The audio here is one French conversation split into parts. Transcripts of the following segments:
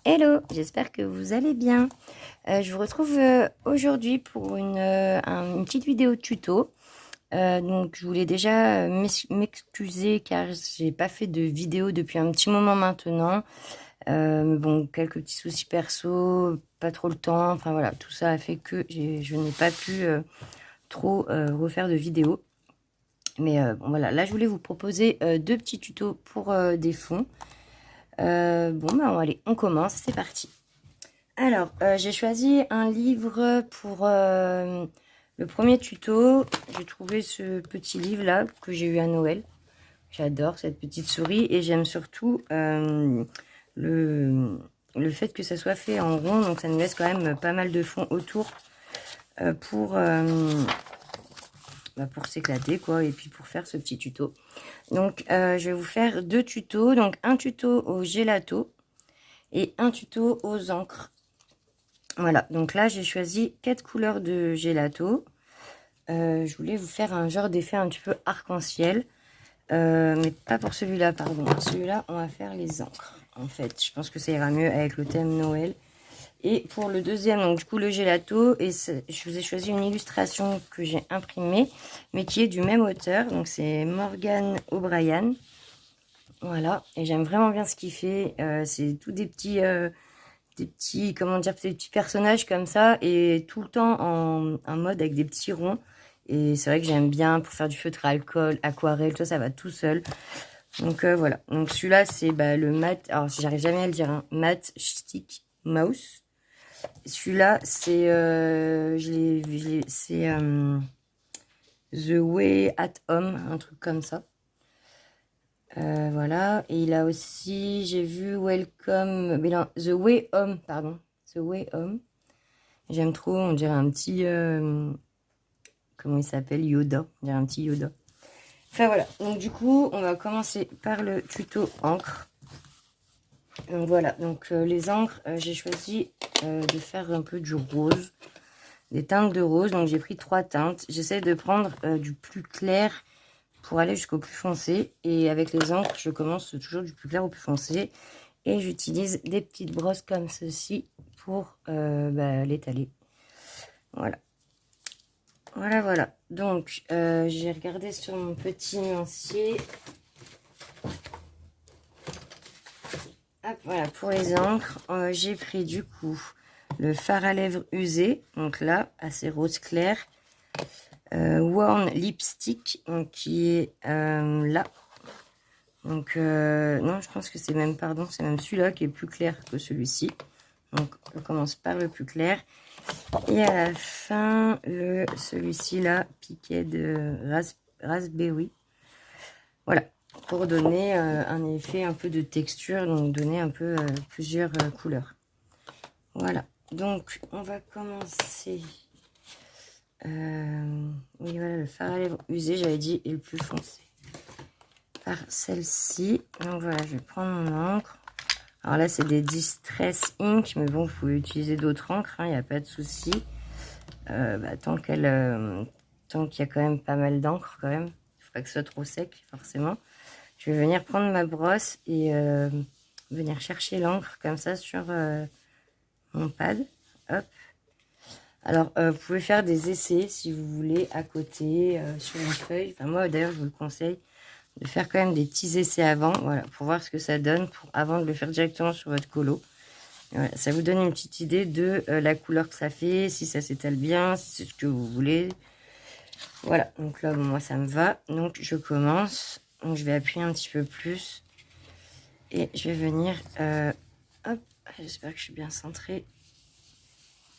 Hello, j'espère que vous allez bien. Je vous retrouve aujourd'hui pour une petite vidéo tuto. Donc je voulais déjà m'excuser car j'ai pas fait de vidéo depuis un petit moment maintenant. Bon, quelques petits soucis perso, pas trop le temps. Enfin voilà, tout ça a fait que je n'ai pas pu trop refaire de vidéo. Mais bon voilà, là je voulais vous proposer deux petits tutos pour des fonds. Bon bah allez, on commence, c'est parti. Alors, j'ai choisi un livre pour le premier tuto. J'ai trouvé ce petit livre-là que j'ai eu à Noël. J'adore cette petite souris et j'aime surtout le, le fait que ça soit fait en rond. Donc, ça nous laisse quand même pas mal de fond autour euh, pour, euh, pour s'éclater, quoi, et puis pour faire ce petit tuto. Donc, je vais vous faire deux tutos. Donc, un tuto au gelato et un tuto aux encres. Voilà, donc là j'ai choisi 4 couleurs de gelato. Je voulais vous faire un genre d'effet un petit peu arc-en-ciel. Mais pas pour celui-là, pardon. Celui-là, on va faire les encres. En fait, je pense que ça ira mieux avec le thème Noël. Et pour le deuxième, donc du coup le gelato, et je vous ai choisi une illustration que j'ai imprimée, mais qui est du même auteur. Donc c'est Morgan O'Brien. Voilà, et j'aime vraiment bien ce qu'il fait. C'est tout des petits, comment dire, des petits personnages comme ça, et tout le temps en mode avec des petits ronds. Et c'est vrai que j'aime bien pour faire du feutre à alcool, aquarelle, tout ça, ça va tout seul. Donc voilà. Donc celui-là, c'est le mat. Alors j'arrive jamais à le dire, hein, Matte Stick Mouse. Celui-là, c'est c'est The Way at Home, un truc comme ça. Voilà. Et il a aussi, j'ai vu Welcome, mais non, The Way Home, pardon. The Way Home. J'aime trop, on dirait un petit, comment il s'appelle, Yoda. On dirait un petit Yoda. Enfin voilà, donc du coup, on va commencer par le tuto encre. Donc voilà, donc les encres, j'ai choisi de faire un peu du rose, des teintes de rose. Donc j'ai pris 3 teintes. J'essaie de prendre du plus clair pour aller jusqu'au plus foncé. Et avec les encres, je commence toujours du plus clair au plus foncé. Et j'utilise des petites brosses comme ceci pour l'étaler. Voilà. Voilà, voilà. Donc, j'ai regardé sur mon petit nuancier. Hop, voilà, pour les encres, j'ai pris du coup le fard à lèvres usé. Donc là, assez rose clair. Worn Lipstick, donc, qui est là. Donc, non, je pense que c'est même, pardon, c'est même celui-là qui est plus clair que celui-ci. Donc, on commence par le plus clair. Et à la fin, celui-ci là, piqué de raspberry. Voilà, pour donner un effet un peu de texture, donc donner un peu plusieurs couleurs. Voilà, donc on va commencer. Oui, voilà, le fard à lèvres usé, j'avais dit, est le plus foncé. Par celle-ci. Donc voilà, je vais prendre mon encre. Alors là, c'est des Distress Ink, mais bon, vous pouvez utiliser d'autres encres, il n'y a pas de souci. Tant qu'il y a quand même pas mal d'encre, quand même. Il ne faut pas que ce soit trop sec, forcément. Je vais venir prendre ma brosse et venir chercher l'encre comme ça sur mon pad. Hop. Alors, vous pouvez faire des essais si vous voulez à côté, sur une feuille. Enfin, moi, d'ailleurs, je vous le conseille de faire quand même des petits essais avant, voilà, pour voir ce que ça donne, avant de le faire directement sur votre colo. Voilà, ça vous donne une petite idée de la couleur que ça fait, si ça s'étale bien, si c'est ce que vous voulez. Voilà, donc là, bon, moi, ça me va. Donc, je commence. Donc, je vais appuyer un petit peu plus. Et je vais venir, hop, j'espère que je suis bien centrée,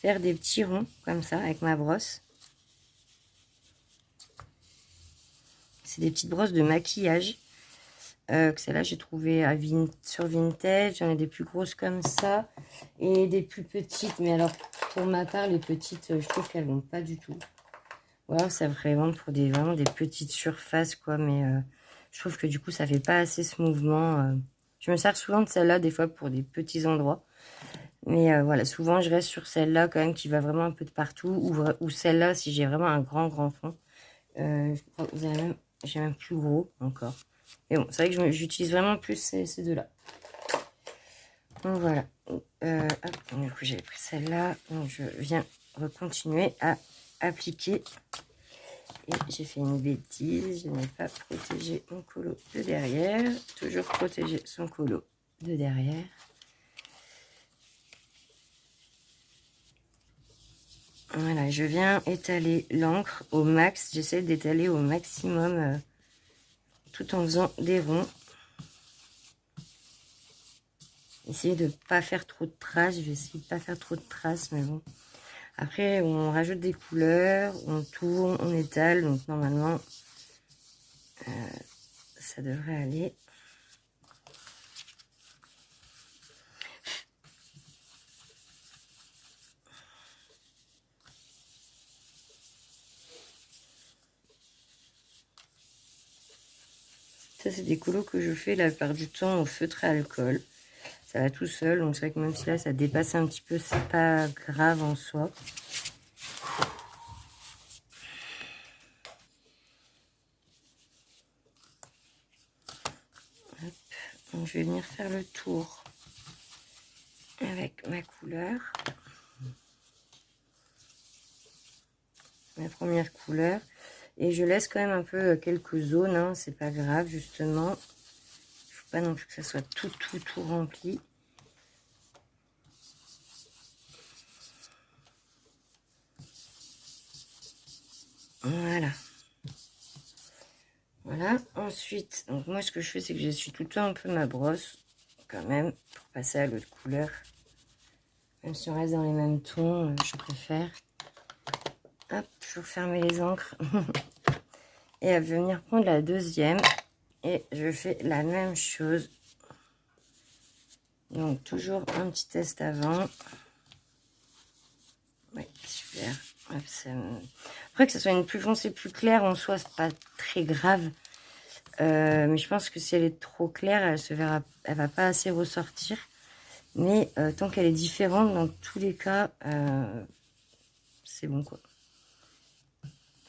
faire des petits ronds, comme ça, avec ma brosse. C'est des petites brosses de maquillage. Que celle-là, j'ai trouvé sur Vinted. J'en ai des plus grosses comme ça. Et des plus petites. Mais alors, pour ma part, les petites, je trouve qu'elles vont pas du tout. Ou alors, ça devrait vendre pour vraiment des petites surfaces, quoi. Mais je trouve que du coup, ça fait pas assez ce mouvement. Je me sers souvent de celle-là, des fois, pour des petits endroits. Mais voilà, souvent, je reste sur celle-là, quand même, qui va vraiment un peu de partout. Ou celle-là, si j'ai vraiment un grand, grand fond. Je crois que j'ai même plus gros, encore. Mais bon, c'est vrai que j'utilise vraiment plus ces deux-là. Donc voilà. Hop, du coup, j'avais pris celle-là. Donc je viens recontinuer à appliquer. Et j'ai fait une bêtise. Je n'ai pas protégé mon colo de derrière. Toujours protéger son colo de derrière. Voilà, je viens étaler l'encre au max. J'essaie d'étaler au maximum tout en faisant des ronds. Essayer de ne pas faire trop de traces. Je vais essayer de ne pas faire trop de traces, mais bon. Après, on rajoute des couleurs, on tourne, on étale. Donc normalement, ça devrait aller. Ça, c'est des colos que je fais la plupart du temps au feutre à alcool. Ça va tout seul, donc c'est vrai que même si là, ça dépasse un petit peu, c'est pas grave en soi. Hop. Donc, je vais venir faire le tour avec ma couleur. Ma première couleur. Et je laisse quand même un peu quelques zones, hein, c'est pas grave, justement. Il ne faut pas non plus que ça soit tout rempli. Voilà. Voilà. Ensuite, donc moi, ce que je fais, c'est que j'essuie tout le temps un peu ma brosse, quand même, pour passer à l'autre couleur. Même si on reste dans les mêmes tons, je préfère. Hop, je vais fermer les encres. Et elle va venir prendre la deuxième. Et je fais la même chose. Donc, toujours un petit test avant. Oui, super. Hop, après, que ce soit une plus foncée, plus claire, en soi, c'est pas très grave. Mais je pense que si elle est trop claire, elle va pas assez ressortir. Mais tant qu'elle est différente, dans tous les cas, c'est bon, quoi.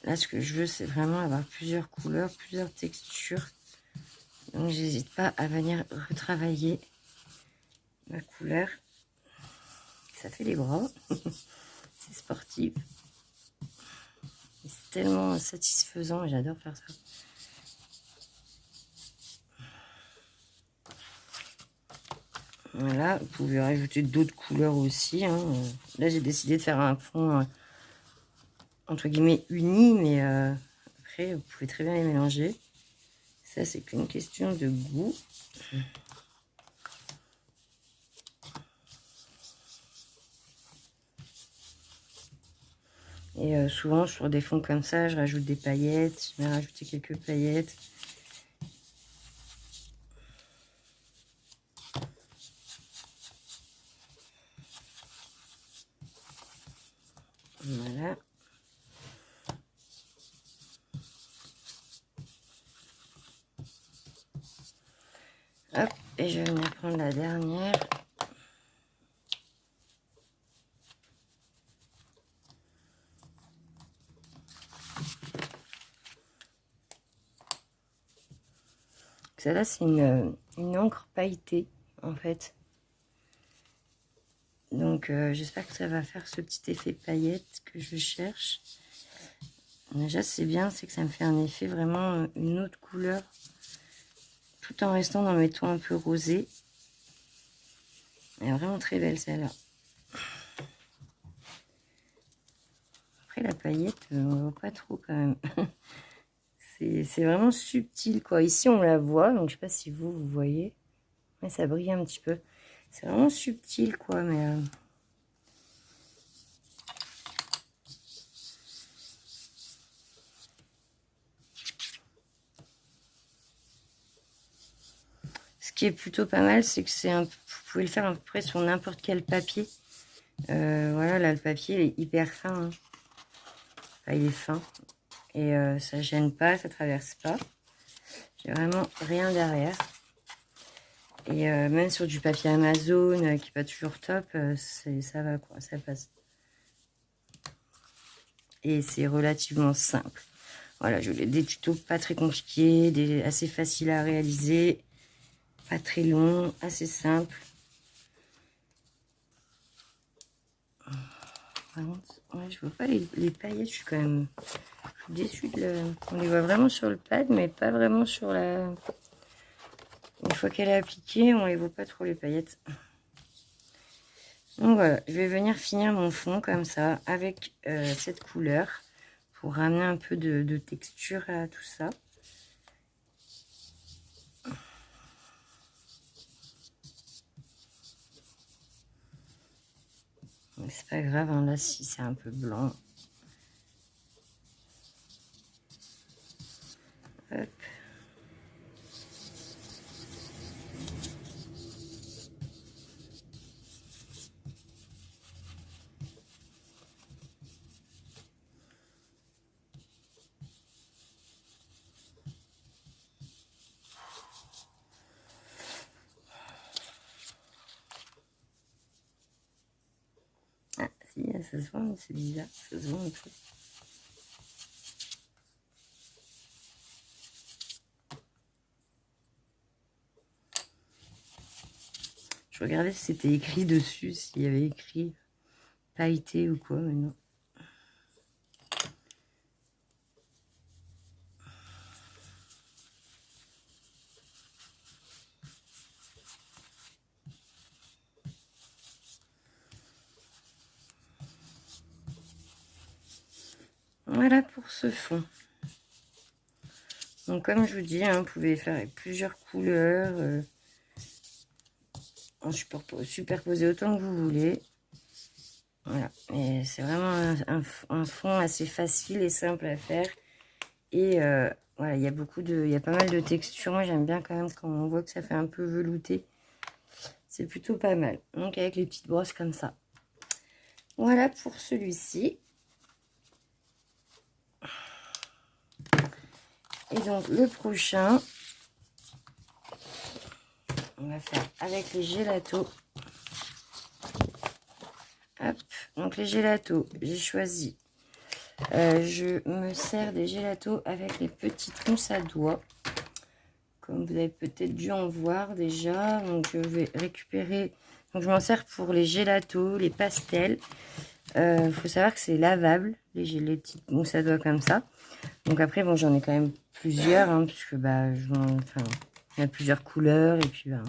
Là, ce que je veux, c'est vraiment avoir plusieurs couleurs, plusieurs textures. Donc, j'hésite pas à venir retravailler ma couleur. Ça fait les bras. C'est sportif. C'est tellement satisfaisant et j'adore faire ça. Voilà, vous pouvez rajouter d'autres couleurs aussi. Hein. Là, j'ai décidé de faire un fond entre guillemets uni, mais après, vous pouvez très bien les mélanger. Ça, c'est qu'une question de goût. Et souvent, sur des fonds comme ça, je rajoute des paillettes. Je vais rajouter quelques paillettes. Voilà. Hop, et je vais venir prendre la dernière. Celle-là, c'est une encre pailletée, en fait. Donc, j'espère que ça va faire ce petit effet paillette que je cherche. Déjà, c'est bien, c'est que ça me fait un effet vraiment une autre couleur, tout en restant dans mes tons un peu rosés. Elle est vraiment très belle, celle-là. Après, la paillette, on ne voit pas trop quand même. C'est vraiment subtil, quoi. Ici, on la voit, donc je sais pas si vous voyez. Mais ça brille un petit peu. C'est vraiment subtil, quoi, mais... Ce qui est plutôt pas mal, c'est que vous pouvez le faire à peu près sur n'importe quel papier. Voilà, là, le papier, il est hyper fin. Hein. Enfin, il est fin. Et ça gêne pas, ça traverse pas. J'ai vraiment rien derrière. Et même sur du papier Amazon, qui n'est pas toujours top, ça va, quoi, ça passe. Et c'est relativement simple. Voilà, je voulais des tutos pas très compliqués, assez faciles à réaliser, pas très longs, assez simples. Par contre, ouais, je vois pas les paillettes, je suis quand même déçue de le... On les voit vraiment sur le pad, mais pas vraiment sur la... Une fois qu'elle est appliquée, on les voit pas trop les paillettes. Donc voilà, je vais venir finir mon fond comme ça, avec cette couleur, pour ramener un peu de texture à tout ça. C'est pas grave, hein, là, si c'est un peu blanc. Hop. Ah, si, ça se voit, mais c'est bizarre, ça se voit un peu. Je regardais si c'était écrit dessus, s'il y avait écrit pailleté ou quoi, mais non. Voilà pour ce fond. Donc comme je vous dis, hein, vous pouvez faire avec plusieurs couleurs, en superposer autant que vous voulez. Voilà, et c'est vraiment un fond assez facile et simple à faire. Et voilà, il y a pas mal de textures. Moi j'aime bien quand même quand on voit que ça fait un peu velouté. C'est plutôt pas mal. Donc avec les petites brosses comme ça. Voilà pour celui-ci. Et donc le prochain, on va faire avec les gélatos. Hop, donc les gélatos, j'ai choisi. Je me sers des gélatos avec les petites mousses à doigts. Comme vous avez peut-être dû en voir déjà. Donc je vais récupérer. Donc je m'en sers pour les gélatos, les pastels. Faut savoir que c'est lavable, les petites mousses à doigts comme ça. Donc après, bon, j'en ai quand même plusieurs, hein, puisque bah, enfin, il y a plusieurs couleurs et puis. Bah,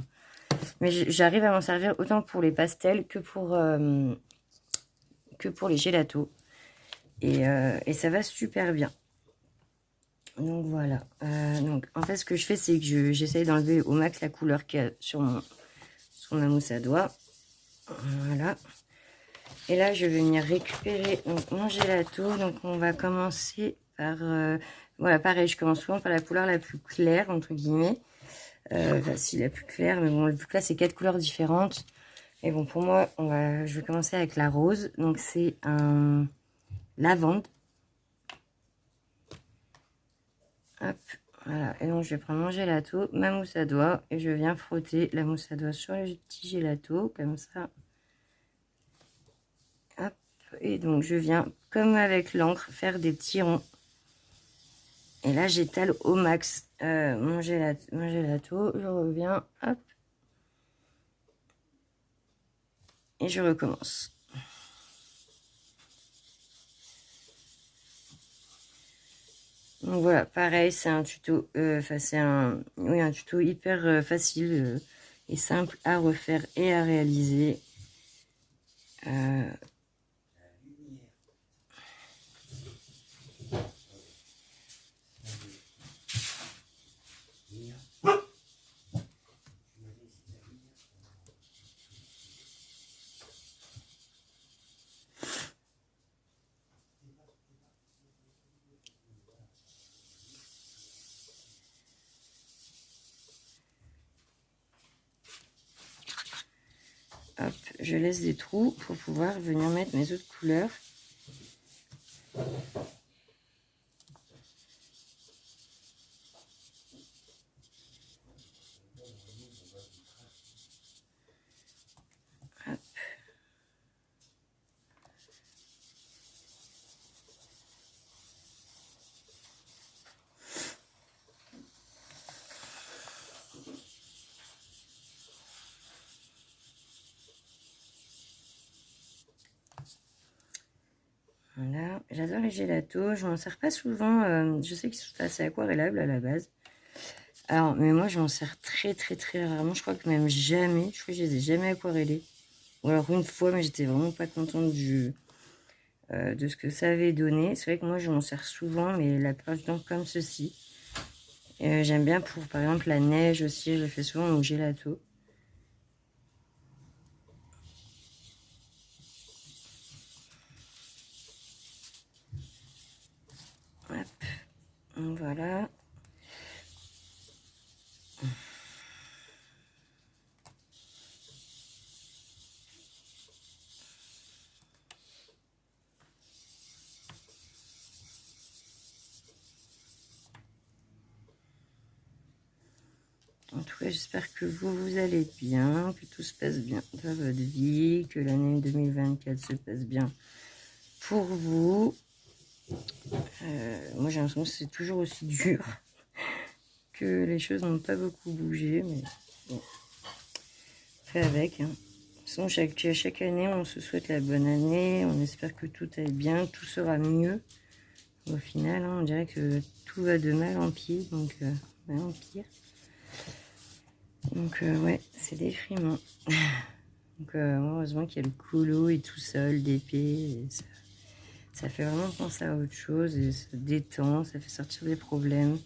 mais j'arrive à m'en servir autant pour les pastels que pour les gélatos. Et ça va super bien. Donc voilà. Donc en fait, ce que je fais, c'est que j'essaye d'enlever au max la couleur qu'il y a sur ma mousse à doigts. Voilà. Et là, je vais venir récupérer donc, mon gelato. Donc on va commencer par... voilà, pareil, je commence souvent par la couleur la plus claire, entre guillemets. Enfin, si, la plus claire, mais bon, vu que là, c'est 4 couleurs différentes. Et bon, pour moi, je vais commencer avec la rose. Donc c'est un lavande. Hop, voilà. Et donc, je vais prendre mon gelato, ma mousse à doigts, et je viens frotter la mousse à doigts sur le petit gelato, comme ça. Hop, et donc, je viens, comme avec l'encre, faire des petits ronds. Et là, j'étale au max mon gelato. Je reviens, hop. Et je recommence. Donc voilà, pareil, c'est un tuto, c'est un tuto hyper facile et simple à refaire et à réaliser. Hop, je laisse des trous pour pouvoir venir mettre mes autres couleurs. Hop. j'adore les gélatos. Je m'en sers pas souvent. Je sais qu'ils sont assez aquarellables à la base. Alors, mais moi, je m'en sers très, très, très rarement. Je crois que même jamais. Je crois que je les ai jamais aquarellés. Ou alors une fois, mais j'étais vraiment pas contente de ce que ça avait donné. C'est vrai que moi, je m'en sers souvent, mais la plupart du temps comme ceci. J'aime bien pour, par exemple, la neige aussi. Je le fais souvent au gelato. Hop. Voilà. En tout cas, j'espère que vous allez bien, que tout se passe bien dans votre vie, que l'année 2024 se passe bien pour vous. Moi, j'ai l'impression que c'est toujours aussi dur, que les choses n'ont pas beaucoup bougé, mais bon, fait avec. Hein. De toute façon, chaque année, on se souhaite la bonne année, on espère que tout aille bien, tout sera mieux. Au final, hein, on dirait que tout va de mal en pire, donc en pire. Donc ouais, c'est déprimant. Donc heureusement qu'il y a le colo et tout seul d'épée. Ça fait vraiment penser à autre chose et ça détend, ça fait sortir des problèmes.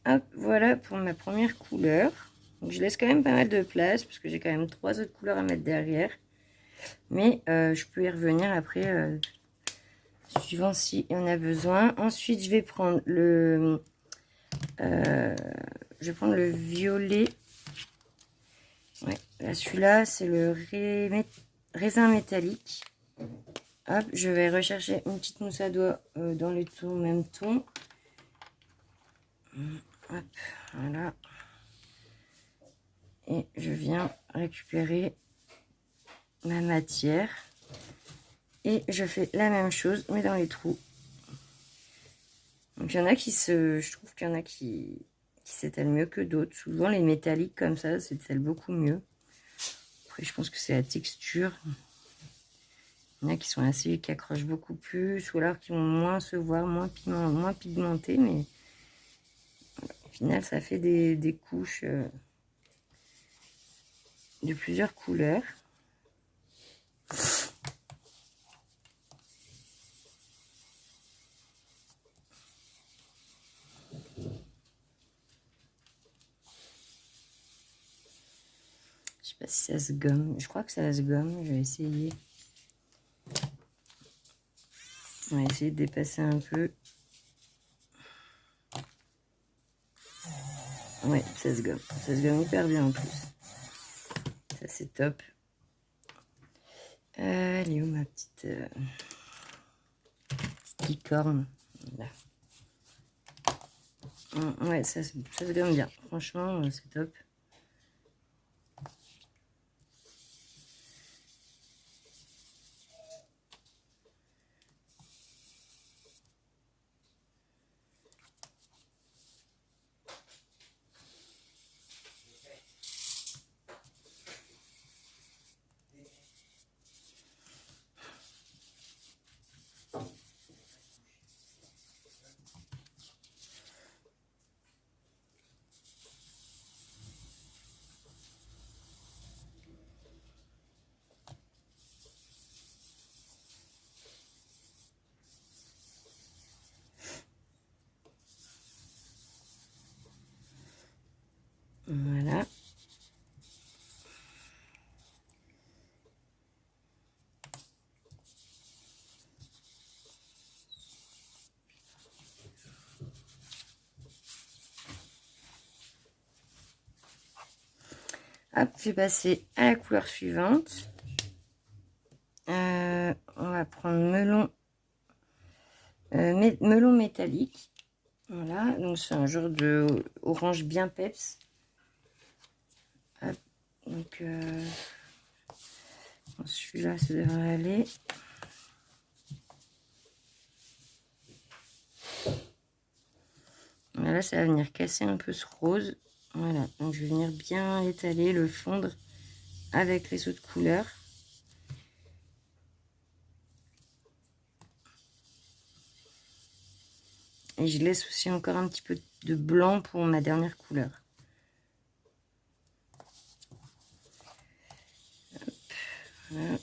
Hop, voilà pour ma première couleur. Donc je laisse quand même pas mal de place parce que j'ai quand même 3 autres couleurs à mettre derrière. Mais je peux y revenir après, suivant si on a besoin. Ensuite, je vais prendre le violet. Ouais, là, celui-là, c'est le raisin métallique. Hop, je vais rechercher une petite mousse à doigts dans le même ton. Hop, voilà. Et je viens récupérer ma matière. Et je fais la même chose, mais dans les trous. Donc, il y en a je trouve qu'il y en a qui s'étalent mieux que d'autres. Souvent, les métalliques comme ça s'étalent beaucoup mieux. Après, je pense que c'est la texture. Il y en a qui sont qui accrochent beaucoup plus, ou alors qui vont moins se voir, moins pigmentés, mais au final, ça fait des couches de plusieurs couleurs. Je sais pas si ça se gomme. Je crois que ça se gomme. Je vais essayer. On va essayer de dépasser un peu. Ouais, ça se gomme. Ça se gomme hyper bien en plus. Ça, c'est top. Elle est où ma petite licorne? Là. Ouais, ça se gomme bien. Franchement, c'est top. Voilà. Hop, je vais passer à la couleur suivante. On va prendre melon métallique. Voilà, donc c'est un genre de orange bien peps. Hop, donc celui-là, ça devrait aller. Voilà, ça va venir casser un peu ce rose. Voilà, donc je vais venir bien l'étaler, le fondre avec les autres couleurs. Et je laisse aussi encore un petit peu de blanc pour ma dernière couleur. Hop, voilà.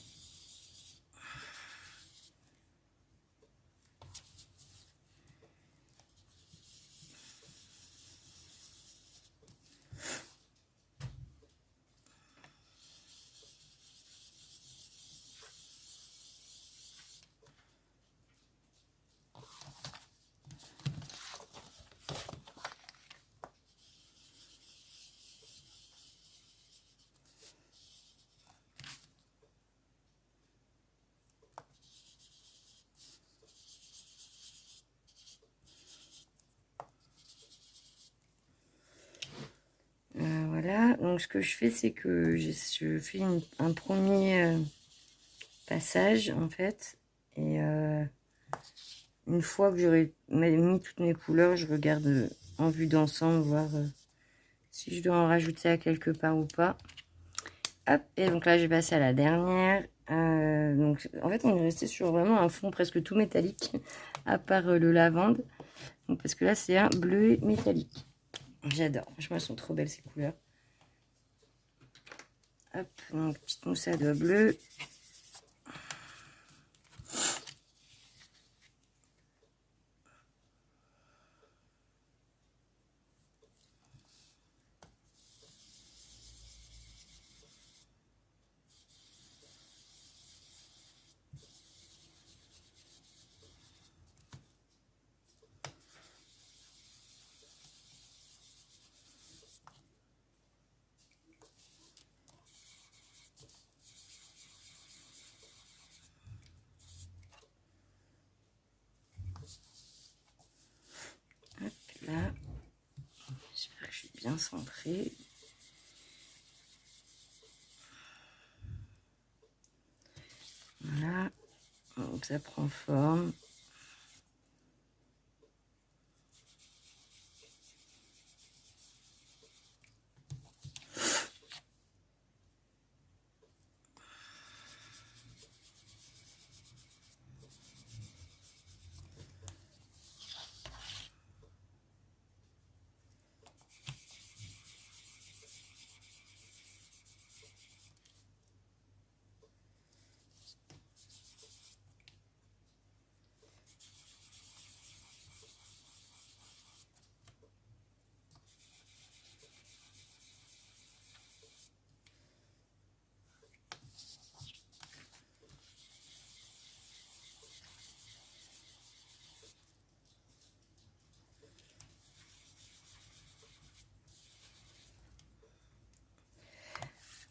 Voilà, donc ce que je fais, c'est que je fais un premier passage en fait, et une fois que j'aurai mis toutes mes couleurs, je regarde en vue d'ensemble, voir si je dois en rajouter à quelque part ou pas. Hop, et donc là, je vais passer à la dernière. Donc, en fait, on est resté sur vraiment un fond presque tout métallique, à part le lavande. Donc, parce que là, c'est un bleu métallique. J'adore. Franchement, elles sont trop belles, ces couleurs. Hop, donc, petite mousse à doigts bleus. Hop, là. J'espère que je suis bien centrée. Voilà. Donc, ça prend forme.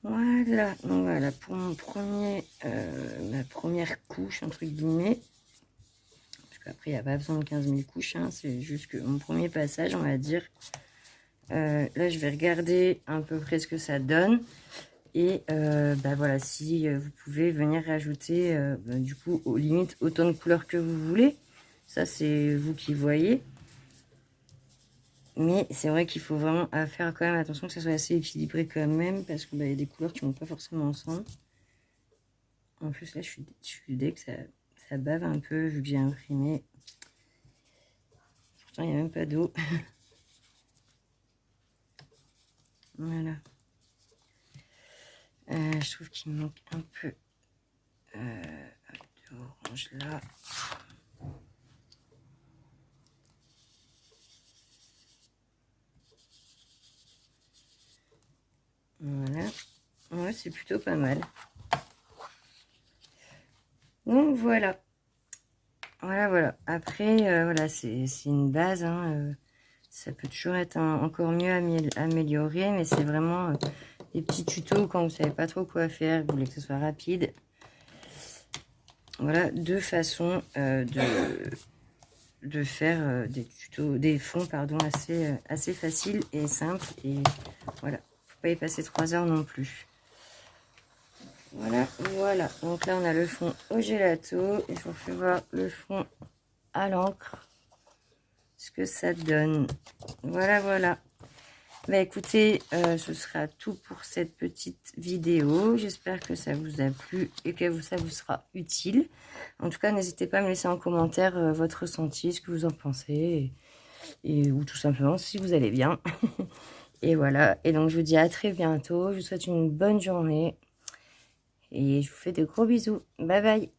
Voilà, donc voilà pour mon ma première couche, entre guillemets. Parce qu'après, il n'y a pas besoin de 15 000 couches, hein, c'est juste que mon premier passage, on va dire. Là, je vais regarder à peu près ce que ça donne. Et bah voilà, si vous pouvez venir rajouter, du coup, aux limites, autant de couleurs que vous voulez. Ça, c'est vous qui voyez. Mais c'est vrai qu'il faut vraiment faire quand même attention que ça soit assez équilibré quand même, parce qu'il y a des couleurs qui ne vont pas forcément ensemble. En plus, là, je suis dès que ça bave un peu, vu que j'ai imprimé. Pourtant, il n'y a même pas d'eau. Voilà. Je trouve qu'il me manque un peu d'orange là. Voilà. Ouais, c'est plutôt pas mal. Donc voilà. Voilà. Après, voilà, c'est une base. Hein, ça peut toujours être encore mieux amélioré, mais c'est vraiment des petits tutos quand vous savez pas trop quoi faire, vous voulez que ce soit rapide. Voilà, deux façons de faire des tutos, des fonds, pardon, assez faciles et simples. Et voilà, faut pas y passer 3 heures non plus. Voilà. Donc là, on a le fond au gelato. Et je vous fais voir le fond à l'encre. Ce que ça donne. Voilà. Bah écoutez, ce sera tout pour cette petite vidéo. J'espère que ça vous a plu et que ça vous sera utile. En tout cas, n'hésitez pas à me laisser en commentaire votre ressenti, ce que vous en pensez, ou tout simplement si vous allez bien. Et voilà, et donc je vous dis à très bientôt. Je vous souhaite une bonne journée et je vous fais de gros bisous. Bye bye.